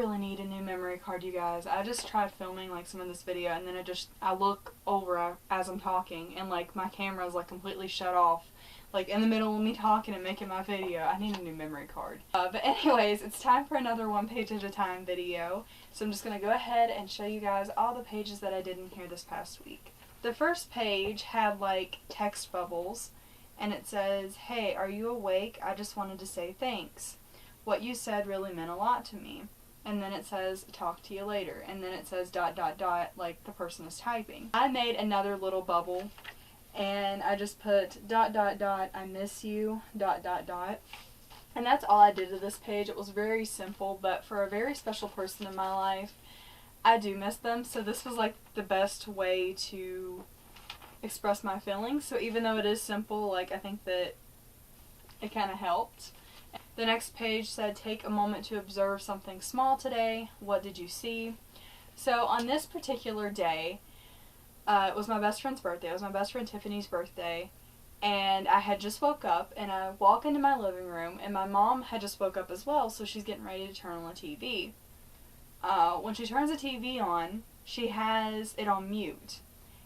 really need a new memory card, you guys. I just tried filming like some of this video, and then I look over as I'm talking, and like my camera is like completely shut off, like in the middle of me talking and making my video. I need a new memory card. But anyways, it's time for another one page at a time video. So I'm just going to go ahead and show you guys all the pages that I did in here this past week. The first page had like text bubbles, and it says, "Hey, are you awake? I just wanted to say thanks. What you said really meant a lot to me." And then it says, "Talk to you later." And then it says ... like the person is typing. I made another little bubble, and I just put ... I miss you ... And that's all I did to this page. It was very simple, but for a very special person in my life, I do miss them. So this was like the best way to express my feelings. So even though it is simple, like I think that it kind of helped. The next page said, "Take a moment to observe something small today. What did you see?" So on this particular day, it was my best friend's birthday. It was my best friend Tiffany's birthday. And I had just woke up, and I walk into my living room, and my mom had just woke up as well, so she's getting ready to turn on the TV. When she turns the TV on, she has it on mute,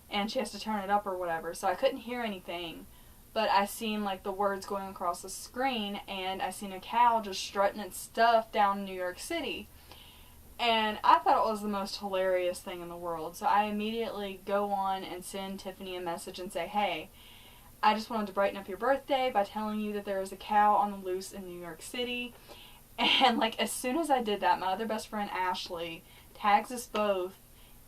and she has to turn it up or whatever, so I couldn't hear anything. But I seen like the words going across the screen, and I seen a cow just strutting its stuff down in New York City. And I thought it was the most hilarious thing in the world. So I immediately go on and send Tiffany a message and say, "Hey, I just wanted to brighten up your birthday by telling you that there is a cow on the loose in New York City." And like as soon as I did that, my other best friend Ashley tags us both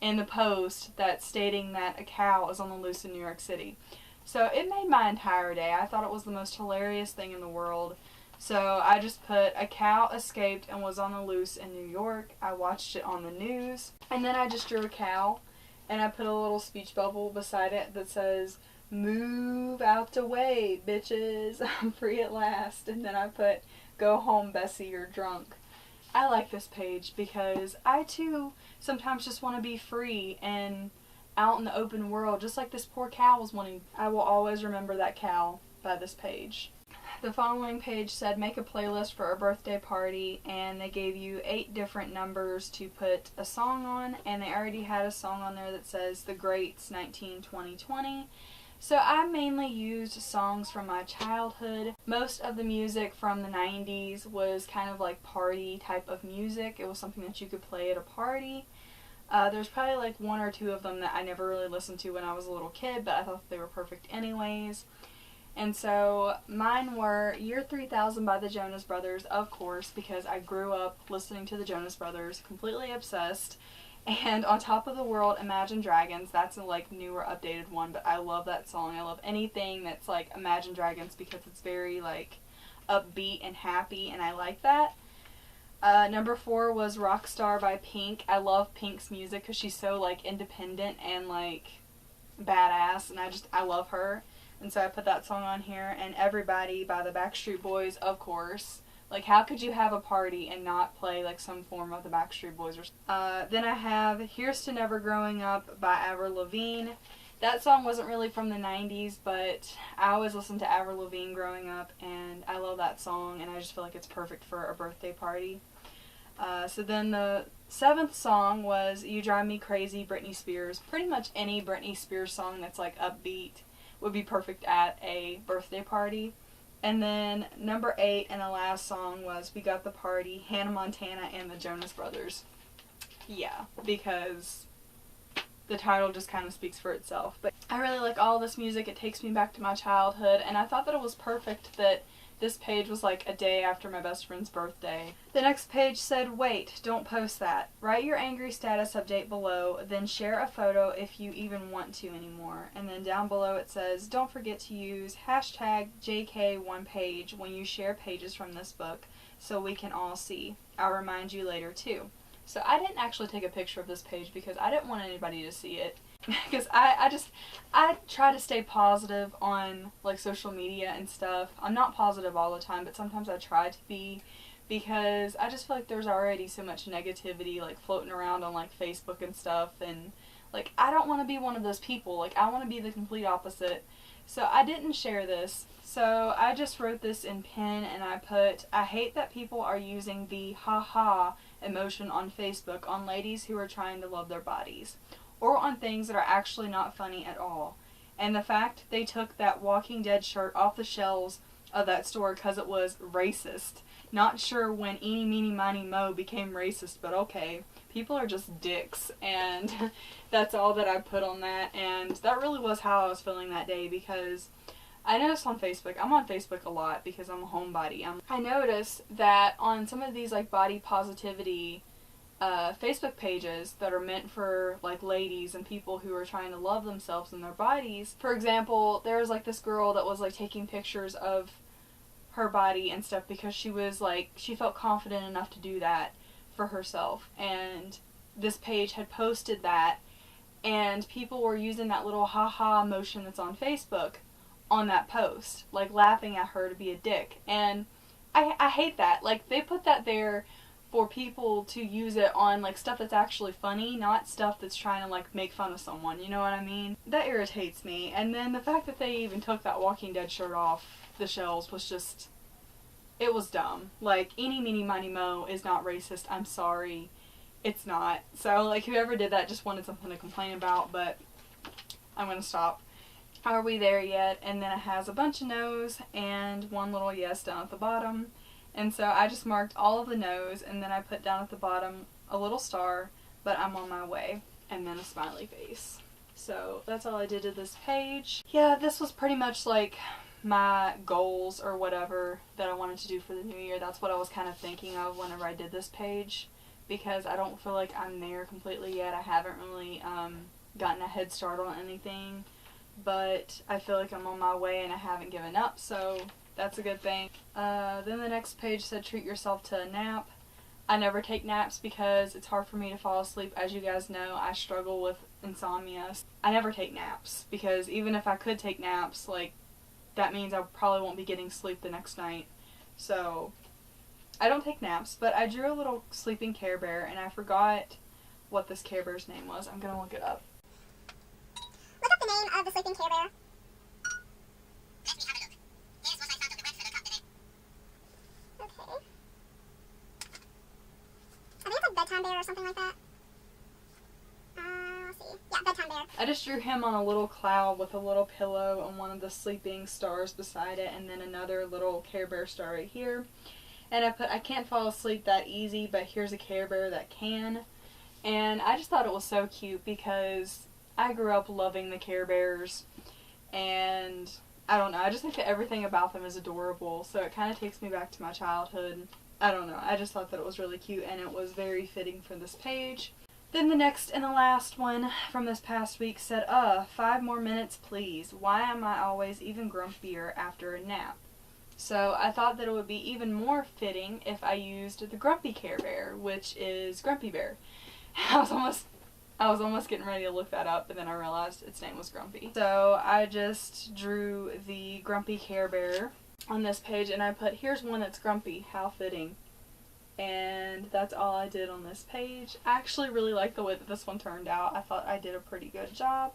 in the post that's stating that a cow is on the loose in New York City. So it made my entire day. I thought it was the most hilarious thing in the world. So I just put, "A cow escaped and was on the loose in New York. I watched it on the news." And then I just drew a cow, and I put a little speech bubble beside it that says, "Move out the way, bitches. I'm free at last." And then I put, "Go home, Bessie, you're drunk." I like this page because I too sometimes just want to be free and out in the open world, just like this poor cow was wanting. I will always remember that cow by this page. The following page said, "Make a playlist for a birthday party," and they gave you 8 different numbers to put a song on, and they already had a song on there that says The Greats 19-20-20. So I mainly used songs from my childhood. Most of the music from the 90s was kind of like party type of music. It was something that you could play at a party. There's probably like 1 or 2 of them that I never really listened to when I was a little kid, but I thought they were perfect anyways. And so mine were Year 3000 by the Jonas Brothers, of course, because I grew up listening to the Jonas Brothers, completely obsessed. And On Top of the World, Imagine Dragons. That's a like newer, updated one, but I love that song. I love anything that's like Imagine Dragons because it's very like upbeat and happy, and I like that. Number 4 was Rockstar by Pink. I love Pink's music because she's so like independent and like badass, and I love her. And so I put that song on here. And Everybody by the Backstreet Boys, of course. Like, how could you have a party and not play like some form of the Backstreet Boys? Then I have Here's to Never Growing Up by Avril Lavigne. That song wasn't really from the 90s, but I always listened to Avril Lavigne growing up, and I love that song, and I just feel like it's perfect for a birthday party. So then the 7th song was You Drive Me Crazy, Britney Spears. Pretty much any Britney Spears song that's like upbeat would be perfect at a birthday party. And then number 8 and the last song was We Got the Party, Hannah Montana and the Jonas Brothers. Yeah, because the title just kind of speaks for itself. But I really like all this music. It takes me back to my childhood, and I thought that it was perfect that this page was like a day after my best friend's birthday. The next page said, "Wait, don't post that. Write your angry status update below, then share a photo if you even want to anymore." And then down below it says, "Don't forget to use hashtag JK1page when you share pages from this book so we can all see. I'll remind you later too." So I didn't actually take a picture of this page because I didn't want anybody to see it. Because I try to stay positive on like social media and stuff. I'm not positive all the time, but sometimes I try to be, because I just feel like there's already so much negativity like floating around on like Facebook and stuff, and like I don't want to be one of those people. Like I want to be the complete opposite. So I didn't share this. So I just wrote this in pen and I put, I hate that people are using the haha emotion on Facebook on ladies who are trying to love their bodies, or on things that are actually not funny at all. And the fact they took that Walking Dead shirt off the shelves of that store because it was racist. Not sure when eeny meeny miny mo became racist, but okay. People are just dicks, and that's all that I put on that. And that really was how I was feeling that day, because I noticed on Facebook, I'm on Facebook a lot because I'm a homebody. I noticed that on some of these like body positivity Facebook pages that are meant for like ladies and people who are trying to love themselves and their bodies. For example, there was like this girl that was like taking pictures of her body and stuff because she was like, she felt confident enough to do that for herself. And this page had posted that, and people were using that little haha emotion that's on Facebook on that post, like laughing at her to be a dick. And I hate that. Like, they put that there for people to use it on like stuff that's actually funny, not stuff that's trying to like make fun of someone, you know what I mean? That irritates me. And then the fact that they even took that Walking Dead shirt off the shelves was just, it was dumb. Like, eeny meeny miny mo is not racist, I'm sorry, it's not. So like, whoever did that just wanted something to complain about, but I'm gonna stop. Are we there yet? And then it has a bunch of no's and one little yes down at the bottom. And so I just marked all of the no's, and then I put down at the bottom a little star, but I'm on my way, and then a smiley face. So that's all I did to this page. Yeah, this was pretty much like my goals or whatever that I wanted to do for the new year. That's what I was kind of thinking of whenever I did this page, because I don't feel like I'm there completely yet. I haven't really gotten a head start on anything, but I feel like I'm on my way and I haven't given up, so that's a good thing. Then the next page said treat yourself to a nap. I never take naps because it's hard for me to fall asleep. As you guys know, I struggle with insomnia. I never take naps because even if I could take naps, like, that means I probably won't be getting sleep the next night. So I don't take naps, but I drew a little sleeping Care Bear and I forgot what this Care Bear's name was. I'm gonna look it up. Look up the name of the sleeping Care Bear. Let me have a look. Here's what I found on the web for the company. Okay. I think it's like Bedtime Bear or something like that. Let's see. Yeah, Bedtime Bear. I just drew him on a little cloud with a little pillow and one of the sleeping stars beside it, and then another little Care Bear star right here. And I put, I can't fall asleep that easy, but here's a Care Bear that can. And I just thought it was so cute because I grew up loving the Care Bears, and I don't know, I just think that everything about them is adorable, so it kind of takes me back to my childhood. I don't know, I just thought that it was really cute and it was very fitting for this page. Then the next and the last one from this past week said, 5 more minutes please. Why am I always even grumpier after a nap? So I thought that it would be even more fitting if I used the Grumpy Care Bear, which is Grumpy Bear. I was almost getting ready to look that up, but then I realized its name was Grumpy. So I just drew the Grumpy Care Bear on this page, and I put, here's one that's grumpy, how fitting. And that's all I did on this page. I actually really like the way that this one turned out. I thought I did a pretty good job.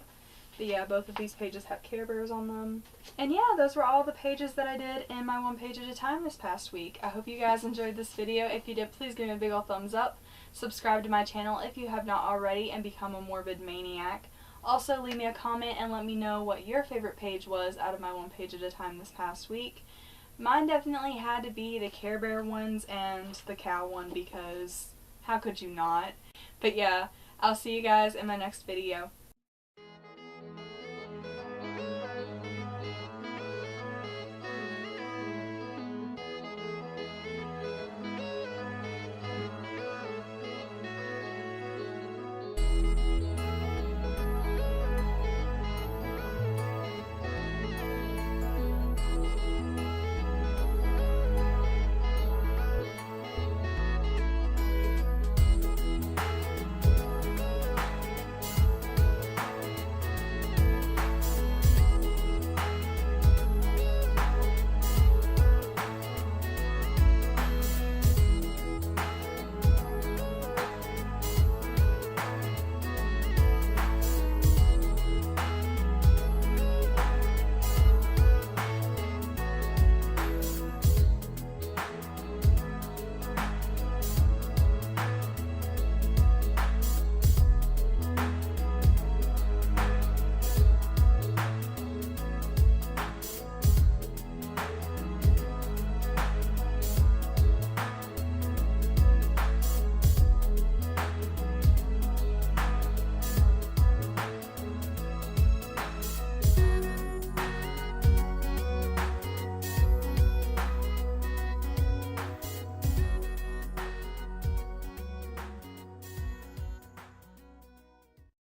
But yeah, both of these pages have Care Bears on them. And yeah, those were all the pages that I did in my One Page at a Time this past week. I hope you guys enjoyed this video. If you did, please give me a big ol' thumbs up. Subscribe to my channel if you have not already and become a morbid maniac. Also, leave me a comment and let me know what your favorite page was out of my One Page at a Time this past week. Mine definitely had to be the Care Bear ones and the cow one, because how could you not? But yeah, I'll see you guys in my next video.